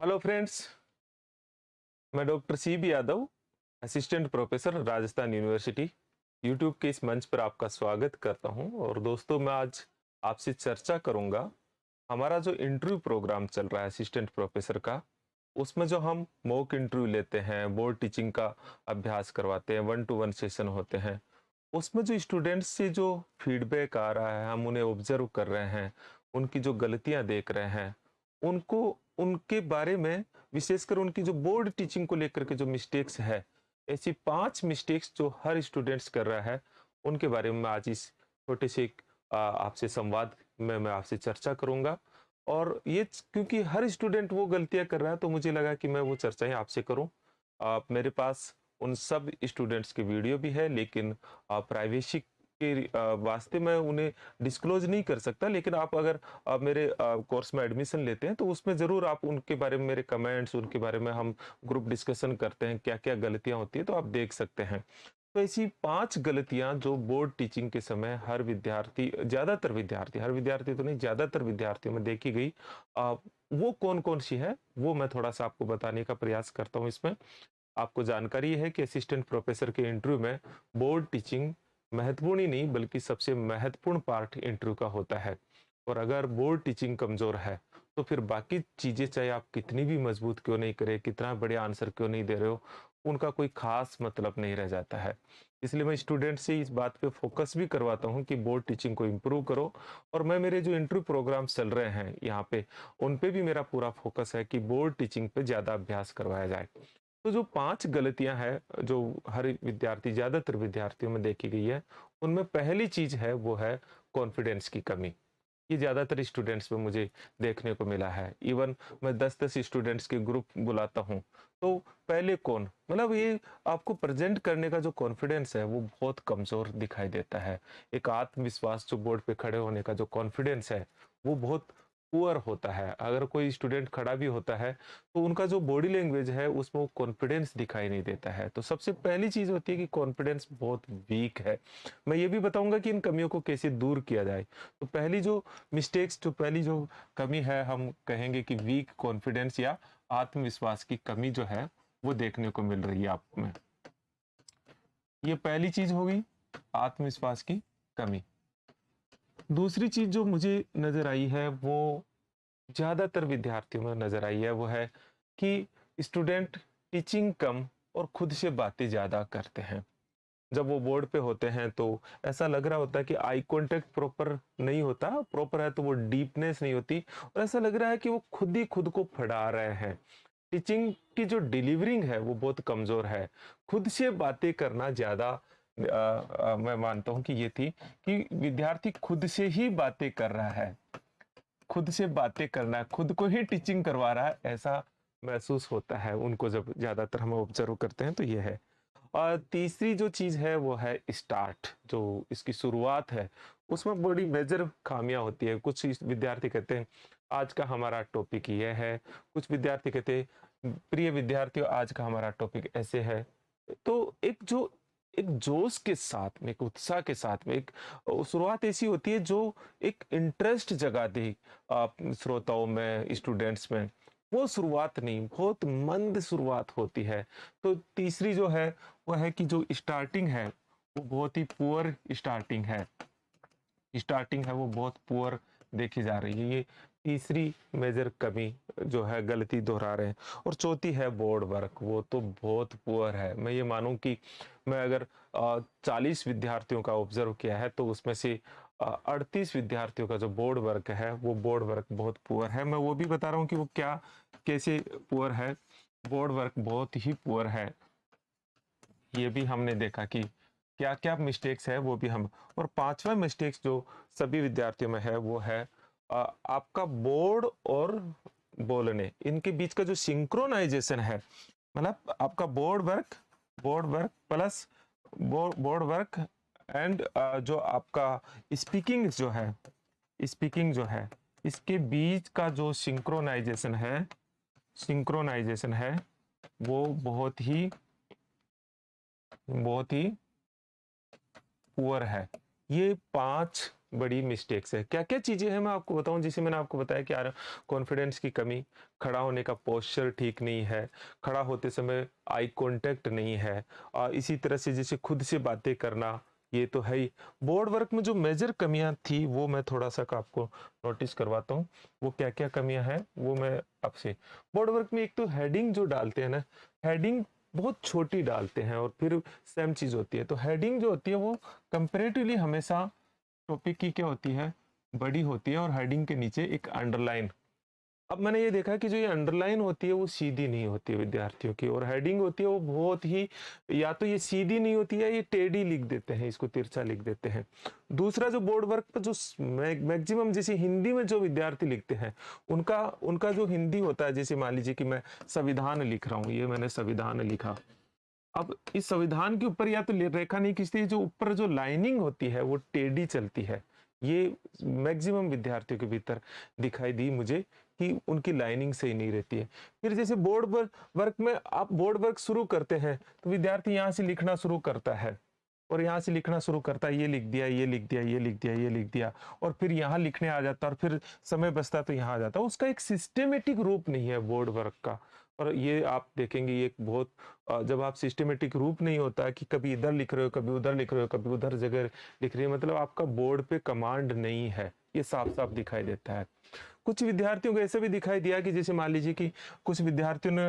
Hello friends, मैं doctor C B Yadav, assistant professor Rajasthan University, YouTube के इस मंच पर आपका स्वागत करता हूं। और दोस्तों, मैं आज आपसे चर्चा करूंगा हमारा जो इंटरव्यू प्रोग्राम चल रहा है असिस्टेंट प्रोफेसर का। उसमें जो हम मॉक इंटरव्यू लेते हैं, बोर्ड टीचिंग का अभ्यास करवाते हैं, 1-to-1 सेशन होते हैं, उसमें जो स्टूडेंट्स से जो फीडबैक आ रहा है, हम उन्हें ऑब्जर्व कर रहे हैं, उनकी जो गलतियां देख रहे हैं, उनको उनके बारे में, विशेषकर उनकी जो बोर्ड टीचिंग को लेकर के जो मिस्टेक्स है, ऐसी 5 मिस्टेक्स जो हर स्टूडेंट्स कर रहा है, उनके बारे में मैं आज इस छोटे से आपसे संवाद में मैं आपसे चर्चा करूंगा। और ये क्योंकि हर स्टूडेंट वो गलतियां कर रहा है, तो मुझे लगा कि मैं वो चर्चाएं आपसे करूं। मेरे पास उन सब स्टूडेंट्स की वीडियो भी है, लेकिन प्राइवेसी के वास्ते मैं उन्हें डिस्क्लोज नहीं कर सकता। लेकिन आप अगर मेरे कोर्स में एडमिशन लेते हैं, तो उसमें ज़रूर आप उनके बारे में मेरे कमेंट्स, उनके बारे में हम ग्रुप डिस्कशन करते हैं, क्या क्या गलतियां होती है, तो आप देख सकते हैं। तो ऐसी 5 गलतियां जो बोर्ड टीचिंग के समय हर विद्यार्थी, ज़्यादातर विद्यार्थी, हर विद्यार्थी तो नहीं, ज़्यादातर विद्यार्थियों में देखी गई, अ, वो कौन कौन सी है, वो मैं थोड़ा सा आपको बताने का प्रयास करता हूँ इसमें। आपको जानकारी है कि असिस्टेंट प्रोफेसर के इंटरव्यू में बोर्ड टीचिंग महत्वपूर्ण ही नहीं, बल्कि सबसे महत्वपूर्ण पार्ट इंटरव्यू का होता है। और अगर बोर्ड टीचिंग कमजोर है, तो फिर बाकी चीजें चाहे आप कितनी भी मजबूत क्यों नहीं करें, कितना बड़े आंसर क्यों नहीं दे रहे हो, उनका कोई खास मतलब नहीं रह जाता है। इसलिए मैं स्टूडेंट से इस बात पे फोकस भी करवाता हूँ कि बोर्ड टीचिंग को इम्प्रूव करो। और मैं, मेरे जो इंटरव्यू प्रोग्राम्स चल रहे हैं यहाँ पे, उन पे भी मेरा पूरा फोकस है कि बोर्ड टीचिंग पे ज्यादा अभ्यास करवाया जाए। तो जो 5 गलतियां हैं जो हर विद्यार्थी, ज्यादातर विद्यार्थियों में देखी गई है, उनमें पहली चीज है वो है कॉन्फिडेंस की कमी। ये ज्यादातर स्टूडेंट्स में मुझे देखने को मिला है। इवन मैं 10-10 स्टूडेंट्स के ग्रुप बुलाता हूँ, तो पहले कौन, मतलब ये आपको प्रेजेंट करने का जो कॉन्फिडेंस है वो बहुत कमजोर दिखाई देता है। एक आत्मविश्वास, जो बोर्ड पे खड़े होने का जो कॉन्फिडेंस है, वो बहुत पुअर होता है। अगर कोई स्टूडेंट खड़ा भी होता है, तो उनका जो बॉडी लैंग्वेज है उसमें वो कॉन्फिडेंस दिखाई नहीं देता है। तो सबसे पहली चीज होती है कि कॉन्फिडेंस बहुत वीक है। मैं ये भी बताऊंगा कि इन कमियों को कैसे दूर किया जाए। तो पहली जो मिस्टेक्स, जो पहली जो कमी है, हम कहेंगे कि वीक कॉन्फिडेंस या आत्मविश्वास की कमी जो है, वो देखने को मिल रही है आप में। ये पहली चीज होगी, आत्मविश्वास की कमी। दूसरी चीज जो मुझे नजर आई है, वो ज्यादातर विद्यार्थियों में नजर आई है, वो है कि स्टूडेंट टीचिंग कम और खुद से बातें ज्यादा करते हैं। जब वो बोर्ड पे होते हैं, तो ऐसा लग रहा होता है कि आई कांटेक्ट प्रॉपर नहीं होता, प्रॉपर है तो वो डीपनेस नहीं होती, और ऐसा लग रहा है कि वो खुद ही खुद को पढ़ा रहे हैं। टीचिंग की जो डिलीवरिंग है वो बहुत कमजोर है। खुद से बातें करना ज्यादा, मैं मानता हूं कि ये थी कि विद्यार्थी खुद से ही बातें कर रहा है, खुद से बातें करना है, खुद को ही टीचिंग करवा रहा है, ऐसा महसूस होता है उनको जब ज्यादातर हम ऑब्जर्व करते हैं। तो ये है। और तीसरी जो चीज है वो है स्टार्ट, जो इसकी शुरुआत है, उसमें बड़ी मेजर खामियां होती है। कुछ विद्यार्थी कहते हैं आज का हमारा टॉपिक ये है, कुछ विद्यार्थी कहते हैं प्रिय विद्यार्थियों आज का हमारा टॉपिक ऐसे है। तो एक जोश के साथ में, एक उत्साह के साथ में, एक शुरुआत ऐसी होती है जो एक इंटरेस्ट जगा दे श्रोताओं में, स्टूडेंट्स में। वो शुरुआत नहीं, बहुत मंद शुरुआत होती है। तो तीसरी जो है वो है कि जो स्टार्टिंग है वो बहुत ही पुअर स्टार्टिंग है, स्टार्टिंग है वो बहुत पुअर देखी जा रही है। ये तीसरी मेजर कमी जो है, गलती दोहरा रहे हैं। और चौथी है बोर्ड वर्क, वो तो बहुत पुअर है। मैं ये मानूं कि मैं अगर 40 विद्यार्थियों का ऑब्जर्व किया है, तो उसमें से 38 विद्यार्थियों का जो बोर्ड वर्क है, वो बोर्ड वर्क बहुत पुअर है। मैं वो भी बता रहा हूँ कि वो क्या, कैसे पुअर है। बोर्ड वर्क बहुत ही पुअर है। ये भी हमने देखा कि क्या क्या मिस्टेक्स है, वो भी हम। और पांचवा मिस्टेक्स जो सभी विद्यार्थियों में है, वो है आपका बोर्ड और बोलने, इनके बीच का जो सिंक्रोनाइजेशन है। मतलब आपका board work plus board work and जो आपका स्पीकिंग जो है, इसके बीच का जो सिंक्रोनाइजेशन है, वो बहुत ही पुअर है। ये 5 बड़ी मिस्टेक्स है। क्या क्या चीज़ें हैं मैं आपको बताऊं। जैसे मैंने आपको बताया कि यार कॉन्फिडेंस की कमी, खड़ा होने का पोस्चर ठीक नहीं है, खड़ा होते समय आई कांटेक्ट नहीं है, इसी तरह से जैसे खुद से बातें करना, ये तो है ही। बोर्ड वर्क में जो मेजर कमियां थी वो मैं थोड़ा सा का आपको नोटिस करवाता हूँ। वो क्या क्या कमियां हैं वो मैं आपसे। बोर्ड वर्क में एक तो हेडिंग जो डालते हैं ना, हेडिंग बहुत छोटी डालते हैं और फिर सेम चीज होती है। तो हेडिंग जो होती है वो कंपेरेटिवली हमेशा टॉपिक की क्या होती है, बड़ी होती है, और हेडिंग के नीचे एक अंडरलाइन। अब मैंने ये देखा कि जो ये अंडरलाइन होती है वो सीधी नहीं होती है विद्यार्थियों की, और हेडिंग होती है वो बहुत ही, या तो ये सीधी नहीं होती है, ये टेढ़ी लिख देते हैं, इसको तिरछा लिख देते हैं। दूसरा जो बोर्ड वर्क पर जो मैक्सिमम जैसे हिंदी में जो विद्यार्थी लिखते हैं, उनका उनका जो हिंदी होता है, जैसे मान लीजिए कि मैं संविधान लिख रहा हूँ, ये मैंने संविधान लिखा। अब इस संविधान के ऊपर या तो रेखा नहीं खींचती है, जो ऊपर जो लाइनिंग होती है वो टेढ़ी चलती है। ये मैक्सिमम विद्यार्थियों के भीतर दिखाई दी मुझे कि उनकी लाइनिंग सही नहीं रहती है। फिर जैसे बोर्ड वर्क में आप बोर्ड वर्क शुरू करते हैं तो विद्यार्थी यहाँ से लिखना शुरू करता है, और यहाँ से लिखना शुरू करता है, ये लिख दिया, ये लिख दिया, ये लिख दिया, ये लिख दिया, और फिर यहाँ लिखने आ जाता है, और फिर समय बचता तो यहाँ आ जाता है। उसका एक सिस्टेमेटिक रूप नहीं है बोर्ड वर्क का। और ये आप देखेंगे ये एक बहुत, जब आप सिस्टेमेटिक रूप नहीं होता कि कभी इधर लिख रहे हो, कभी उधर लिख रहे हो, कभी उधर जगह लिख रही है, मतलब आपका बोर्ड पे कमांड नहीं है, ये साफ साफ दिखाई देता है। कुछ विद्यार्थियों को ऐसा भी दिखाई दिया कि जैसे मान लीजिए कि कुछ विद्यार्थियों ने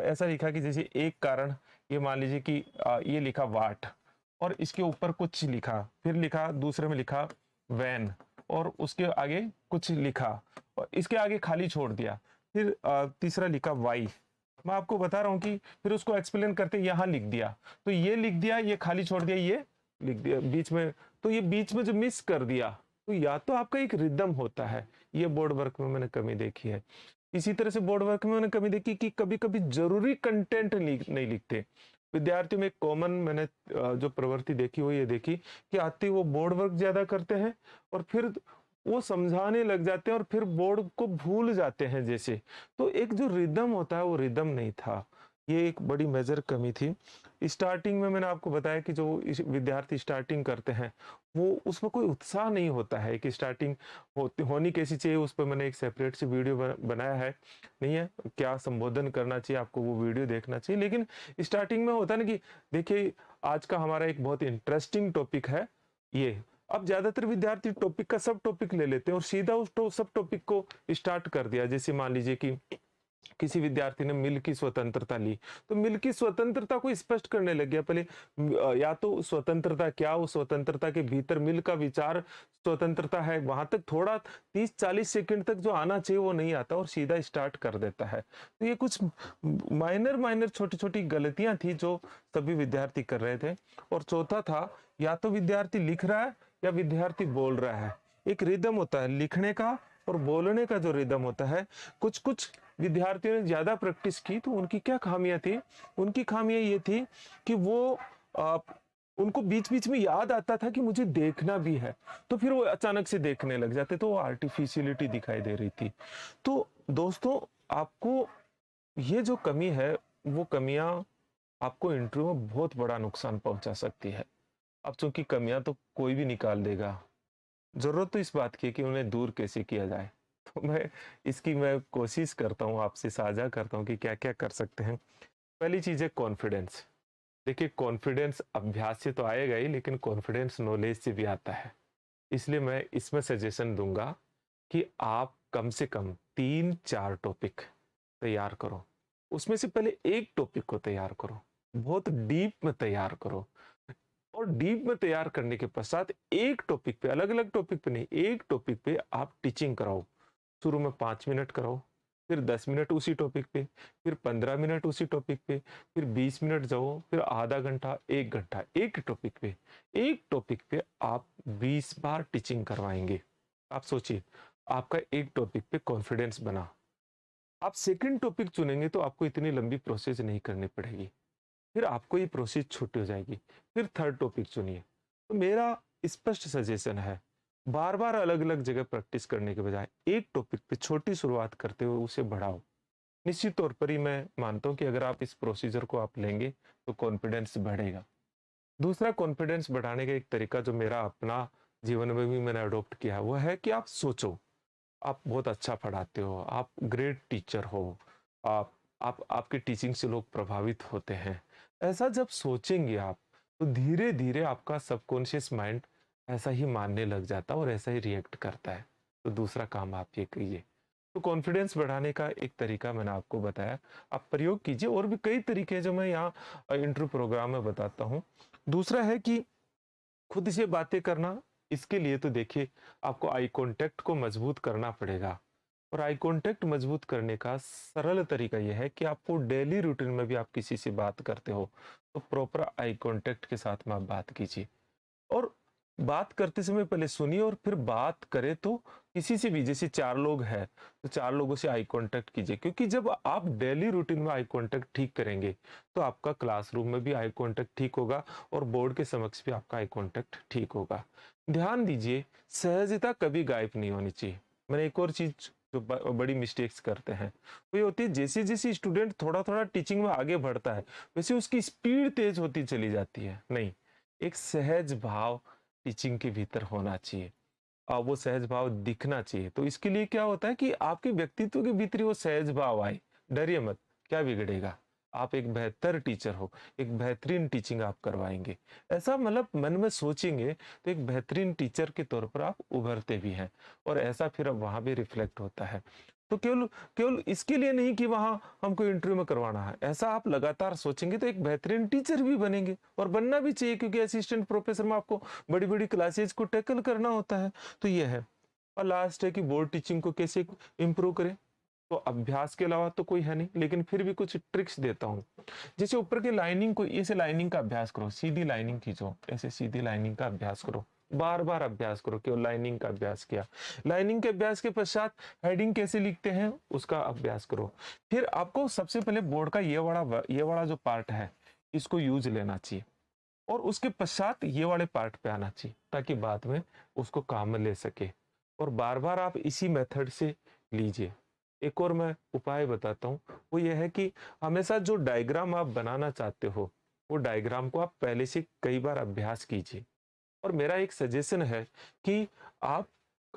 ऐसा लिखा कि जैसे एक कारण, ये मान लीजिए कि ये लिखा वाट, और इसके ऊपर कुछ लिखा, फिर लिखा दूसरे में लिखा वैन, और उसके आगे कुछ लिखा, और इसके आगे खाली छोड़ दिया, फिर तीसरा लिखा वाई। मैं आपको बता रहा हूँ कि फिर उसको एक्सप्लेन करते यहाँ लिख दिया, तो ये लिख दिया, ये खाली छोड़ दिया, ये लिख दिया बीच में, तो ये बीच में जो मिस कर दिया, तो या तो आपका एक रिदम होता है, ये बोर्ड वर्क में मैंने कमी देखी है। इसी तरह से बोर्ड वर्क में मैंने कमी देखी कि कभी कभी जरूरी कंटेंट नहीं लिखते विद्यार्थियों में। एक कॉमन मैंने जो प्रवृत्ति देखी वो ये देखी कि आते ही वो बोर्ड वर्क ज्यादा करते हैं, और फिर वो समझाने लग जाते हैं, और फिर बोर्ड को भूल जाते हैं जैसे। तो एक जो रिदम होता है वो रिदम नहीं था, ये एक बड़ी मेजर कमी थी। स्टार्टिंग में मैंने आपको बताया कि जो विद्यार्थी स्टार्टिंग करते हैं वो उसमें कोई उत्साह नहीं होता है कि स्टार्टिंग होनी कैसी चाहिए, उस पर मैंने एक सेपरेट से वीडियो बनाया है, नहीं है क्या संबोधन करना चाहिए आपको, वो वीडियो देखना चाहिए। लेकिन स्टार्टिंग में होता है ना कि देखिए आज का हमारा एक बहुत इंटरेस्टिंग टॉपिक है ये। अब ज्यादातर विद्यार्थी टॉपिक का सब टॉपिक ले लेते हैं और सीधा उस सब टॉपिक को स्टार्ट कर दिया। जैसे मान लीजिए कि किसी विद्यार्थी ने मिल की स्वतंत्रता ली, तो मिल की स्वतंत्रता को स्पष्ट करने लग गया। पहले या तो स्वतंत्रता क्या, उस स्वतंत्रता के भीतर मिल का विचार स्वतंत्रता है, वहां तक थोड़ा 30-40 सेकंड तक जो आना चाहिए वो नहीं आता, और सीधा स्टार्ट कर देता है। तो ये कुछ माइनर माइनर छोटी छोटी गलतियां थी जो सभी विद्यार्थी कर रहे थे। और चौथा था, या तो विद्यार्थी लिख रहा है या विद्यार्थी बोल रहा है। एक रिदम होता है लिखने का और बोलने का, जो रिदम होता है। कुछ कुछ विद्यार्थियों ने ज्यादा प्रैक्टिस की तो उनकी क्या खामियां थी, उनकी खामियां ये थी कि वो आ, उनको बीच बीच में याद आता था कि मुझे देखना भी है, तो फिर वो अचानक से देखने लग जाते, तो वो आर्टिफिशियलिटी दिखाई दे रही थी। तो दोस्तों आपको ये जो कमी है, वो कमियां आपको इंटरव्यू में बहुत बड़ा नुकसान पहुंचा सकती है। अब चूंकि कमियां तो कोई भी निकाल देगा, जरूरत तो इस बात की है कि उन्हें दूर कैसे किया जाए। तो मैं कोशिश करता हूँ, आपसे साझा करता हूँ कि क्या क्या कर सकते हैं। पहली चीज है कॉन्फिडेंस। देखिए कॉन्फिडेंस अभ्यास से तो आएगा ही, लेकिन कॉन्फिडेंस नॉलेज से भी आता है। इसलिए मैं इसमें सजेशन दूंगा कि आप कम से कम 3-4 टॉपिक तैयार करो। उसमें से पहले एक टॉपिक को तैयार करो, बहुत डीप में तैयार करो, और डीप में तैयार करने के पश्चात एक टॉपिक पे, अलग अलग टॉपिक पे नहीं, एक टॉपिक पे आप टीचिंग कराओ। शुरू में 5 मिनट कराओ, फिर 10 मिनट उसी टॉपिक पे, फिर 15 मिनट उसी टॉपिक पे, फिर 20 मिनट जाओ, फिर आधा घंटा, 1 घंटा एक टॉपिक पे। एक टॉपिक पे आप 20 बार टीचिंग करवाएंगे। आप सोचिए, आपका एक टॉपिक पे कॉन्फिडेंस बना। आप सेकंड टॉपिक चुनेंगे तो आपको इतनी लंबी प्रोसेस नहीं करनी पड़ेगी, फिर आपको ये प्रोसेस छोटी हो जाएगी। फिर थर्ड टॉपिक चुनिए। तो मेरा स्पष्ट सजेशन है, बार बार अलग अलग जगह प्रैक्टिस करने के बजाय एक टॉपिक पे छोटी शुरुआत करते हुए उसे बढ़ाओ। निश्चित तौर पर ही मैं मानता हूं कि अगर आप इस प्रोसीजर को आप लेंगे तो कॉन्फिडेंस बढ़ेगा। दूसरा, कॉन्फिडेंस बढ़ाने का एक तरीका जो मेरा अपना जीवन में भी मैंने अडॉप्ट किया है, वो है कि आप सोचो, आप बहुत अच्छा पढ़ाते हो, आप ग्रेट टीचर हो, आप आपकी टीचिंग से लोग प्रभावित होते हैं। ऐसा जब सोचेंगे आप, तो धीरे-धीरे आपका सबकॉन्शियस माइंड ऐसा ही मानने लग जाता है और ऐसा ही रिएक्ट करता है। तो दूसरा काम आप ये करिए। तो कॉन्फिडेंस बढ़ाने का एक तरीका मैंने आपको बताया, आप प्रयोग कीजिए, और भी कई तरीके हैं जो मैं यहाँ इंटरव्यू प्रोग्राम में बताता हूँ। दूसरा है कि खुद से बातें करना, इसके लिए तो देखिए आपको आई कांटेक्ट को मजबूत करना पड़ेगा, और आई कांटेक्ट मजबूत करने का सरल तरीका यह है कि आपको डेली रूटीन में भी आप किसी से बात करते हो, तो प्रॉपर आई कांटेक्ट के साथ में आप बात कीजिए, और बात करते समय पहले सुनिए और फिर बात करें तो किसी से भी, जैसे 4 लोग हैं, तो 4 लोगों से आई कांटेक्ट कीजिए, क्योंकि जब आप डेली रूटीन में आई कांटेक्ट ठीक करेंगे, तो आपका क्लासरूम में भी आई कांटेक्ट ठीक होगा और बोर्ड के समक्ष भी आपका आई कांटेक्ट ठीक होगा। ध्यान दीजिए, सहजता कभी गायब नहीं होनी चाहिए। मैंने एक और चीज़ जो बड़ी मिस्टेक्स करते हैं, वो ये होती है, जैसे-जैसे स्टूडेंट थोड़ा-थोड़ा टीचिंग में आगे बढ़ता है, वैसे उसकी स्पीड तेज़ होती चली जाती है। नहीं, एक सहज भाव टीचिंग के भीतर होना चाहिए। वो सहज भाव दिखना चाहिए। तो इसके लिए क्या होता है कि आपके व्यक्तित्व के भीतर ही वो सहज भाव आए। डरिए मत, क्या बिगड़ेगा? आप एक बेहतर टीचर हो, एक बेहतरीन टीचिंग आप करवाएँगे। ऐसा मतलब मन में सोचेंगे तो एक बेहतरीन टीचर के तौर पर आप उभरते भी हैं, और ऐसा फिर अब वहाँ भी रिफ्लेक्ट होता है। तो केवल केवल इसके लिए नहीं कि वहाँ हमको इंटरव्यू में करवाना है। ऐसा आप लगातार सोचेंगे तो एक बेहतरीन टीचर भी बनेंगे, और बनना भी चाहिए, क्योंकि असिस्टेंट प्रोफेसर में आपको बड़ी-बड़ी क्लासेस को टैकल करना होता है। तो ये है। और लास्ट है कि बोर्ड टीचिंग को कैसे इम्प्रूव करें? तो अभ्यास के अलावा तो कोई है नहीं, लेकिन फिर भी कुछ ट्रिक्स देता हूँ। जैसे ऊपर की लाइनिंग को, ऐसे लाइनिंग का अभ्यास करो, सीधी लाइनिंग खींचो, ऐसे सीधी लाइनिंग का अभ्यास करो। बार-बार अभ्यास करो, केवल लाइनिंग का अभ्यास किया। लाइनिंग के अभ्यास के पश्चात हेडिंग कैसे लिखते हैं, उसका अभ्यास करो। फिर आपको सबसे पहले बोर्ड का ये वाला जो पार्ट है, इसको यूज़ लेना चाहिए, और उसके पश्चात ये वाले पार्ट पे आना चाहिए, ताकि बाद में उसको काम में ले सके। और बार-बार आप इसी मेथड से लीजिए। एक और मैं उपाय बताता हूँ, वो ये है कि हमेशा जो डायग्राम आप बनाना चाहते हो, वो डायग्राम को आप पहले से कई बार अभ्यास कीजिए। और मेरा एक सजेशन है कि आप,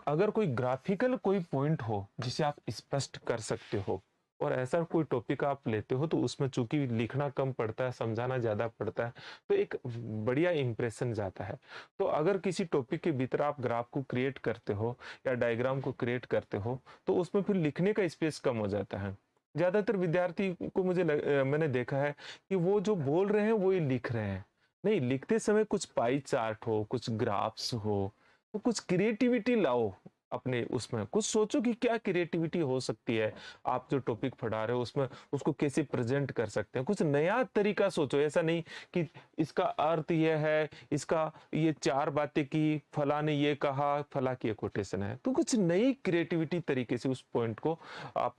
अगर कोई ग्राफिकल कोई पॉइंट हो जिसे आप स्पष्ट कर सकते हो, और ऐसा कोई टॉपिक आप लेते हो, तो उसमें चूंकि लिखना कम पड़ता है, समझाना ज़्यादा पड़ता है, तो एक बढ़िया इंप्रेशन जाता है। तो अगर किसी टॉपिक के भीतर आप ग्राफ को क्रिएट करते हो या डायग्राम को क्रिएट करते हो, तो उसमें फिर लिखने का स्पेस कम हो जाता है। ज़्यादातर विद्यार्थी को मैंने देखा है कि वो जो बोल रहे हैं वो ही लिख रहे हैं। नहीं, लिखते समय कुछ पाई चार्ट हो, कुछ ग्राफ्स हो, तो कुछ क्रिएटिविटी लाओ अपने उसमें, कुछ सोचो कि क्या क्रिएटिविटी हो सकती है। आप जो टॉपिक पढ़ा रहे हो उसमें उसको कैसे प्रेज़ेंट कर सकते हैं। कुछ नया तरीका सोचो, ऐसा नहीं कि इसका अर्थ ये है, इसका ये 4 बातें की, फलाँ ने ये कहा, फलाँ की ये कोटेशन है। तो कुछ नई क्रिएटिविटी तरीके से उस पॉइंट को आप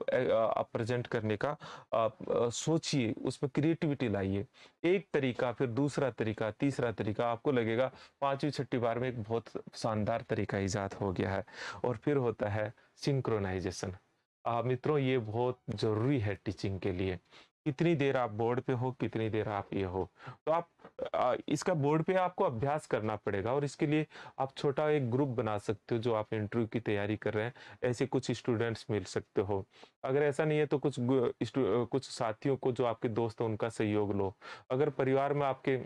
प्रेज़ेंट करने का आप सोचिए, उसमें क्रिएटिविटी लाइए। एक तरीका, फिर दूसरा तरीका, तीसरा तरीका, आपको लगेगा 5वीं छठी बार में एक बहुत शानदार तरीका ईज़ाद हो गया है। और फिर होता है सिंक्रोनाइज़ेशन। मित्रों, ये बहुत ज़रूरी है टीचिंग के लिए। कितनी देर आप बोर्ड पे हो, कितनी देर आप ये हो। तो आप इसका बोर्ड पे आपको अभ्यास करना पड़ेगा, और इसके लिए आप छोटा एक ग्रुप बना सकते हो, जो आप इंटरव्यू की तैयारी कर रहे हैं, ऐसे कुछ स्टूडेंट्स मिल सकते हो। अगर ऐसा नहीं है तो कुछ साथियों को, जो आपके दोस्त हैं, उनका सहयोग लो। अगर परिवार में आपके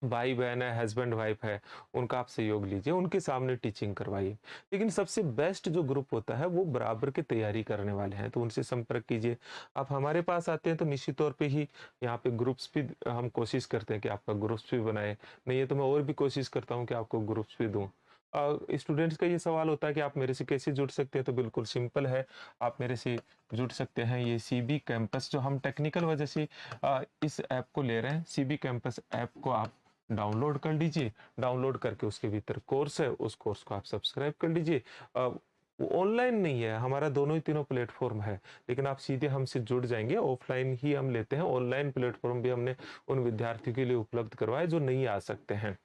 भाई-बहन है, हस्बैंड-वाइफ है, उनका आप सहयोग लीजिए, उनके सामने टीचिंग करवाइए। लेकिन सबसे बेस्ट जो ग्रुप होता है, वो बराबर की तैयारी करने वाले हैं, तो उनसे संपर्क कीजिए। आप हमारे पास आते हैं तो निश्चित तौर पे ही यहाँ पे ग्रुप्स भी हम कोशिश करते हैं कि आपका ग्रुप्स भी बनाएँ। नहीं है तो मैं और भी कोशिश करता हूँ कि आपको ग्रुप्स भी दूँ। स्टूडेंट्स का ये सवाल होता है कि आप मेरे से कैसे जुड़ सकते हैं, तो बिल्कुल सिंपल है, आप मेरे से जुड़ सकते हैं। ये सीबी कैंपस, जो हम टेक्निकल वजह से इस ऐप को ले रहे हैं, सीबी कैंपस ऐप को आप डाउनलोड कर लीजिए। डाउनलोड करके उसके भीतर कोर्स है, उस कोर्स को आप सब्सक्राइब कर लीजिए। वो ऑनलाइन नहीं है, हमारा दोनों ही तीनों प्लेटफ़ॉर्म है, लेकिन आप सीधे हमसे जुड़ जाएँगे, ऑफ़लाइन ही हम लेते हैं। ऑनलाइन प्लेटफ़ॉर्म भी हमने उन विद्यार्थियों के लिए उपलब्ध करवाए जो नहीं आ सकते हैं।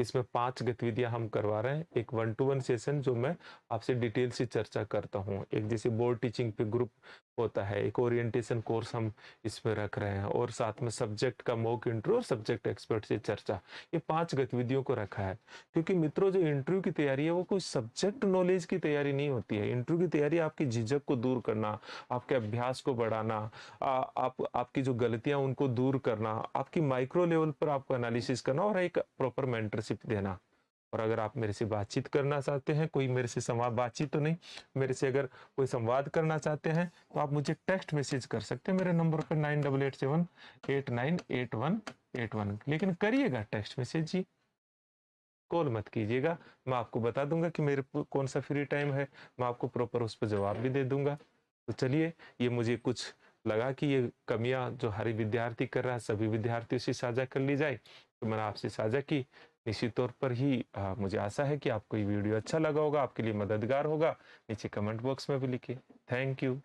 इसमें 5 गतिविधियाँ हम करवा रहे हैं। एक 1 टू 1 सेशन, जो मैं आपसे डिटेल से चर्चा करता हूँ। एक जैसे बोर्ड टीचिंग पे ग्रुप होता है, एक ओरिएंटेशन कोर्स हम इसमें रख रहे हैं और साथ में सब्जेक्ट का मॉक इंटरव्यू और सब्जेक्ट एक्सपर्ट से चर्चा, ये 5 गतिविधियों को रखा है। क्योंकि मित्रों जो इंटरव्यू की तैयारी है वो कोई सब्जेक्ट नॉलेज की तैयारी नहीं होती है। इंटरव्यू की तैयारी आपकी झिझक को दूर करना, आपके अभ्यास को बढ़ाना, आप आपकी जो गलतियाँ उनको दूर करना, आपकी माइक्रो लेवल पर आपको एनालिसिस करना और एक प्रॉपर मेंटरशिप देना। और अगर आप मेरे से बातचीत करना चाहते हैं, कोई मेरे से संवाद बातचीत तो नहीं, मेरे से अगर कोई संवाद करना चाहते हैं तो आप मुझे टेक्स्ट मैसेज कर सकते हैं मेरे नंबर पर 9887898181, लेकिन करिएगा टेक्स्ट मैसेज जी, कॉल मत कीजिएगा। मैं आपको बता दूंगा कि मेरे को कौन सा फ्री टाइम है, मैं आपको प्रॉपर उस पर जवाब भी दे दूंगा। तो चलिए, ये मुझे कुछ लगा कि ये कमियां जो हर विद्यार्थी कर रहा है सभी विद्यार्थियों से साझा कर ली जाए, तो मैंने आपसे साझा की। निश्चित तौर पर ही मुझे आशा है कि आपको ये वीडियो अच्छा लगा होगा, आपके लिए मददगार होगा। नीचे कमेंट बॉक्स में भी लिखिए। Thank you.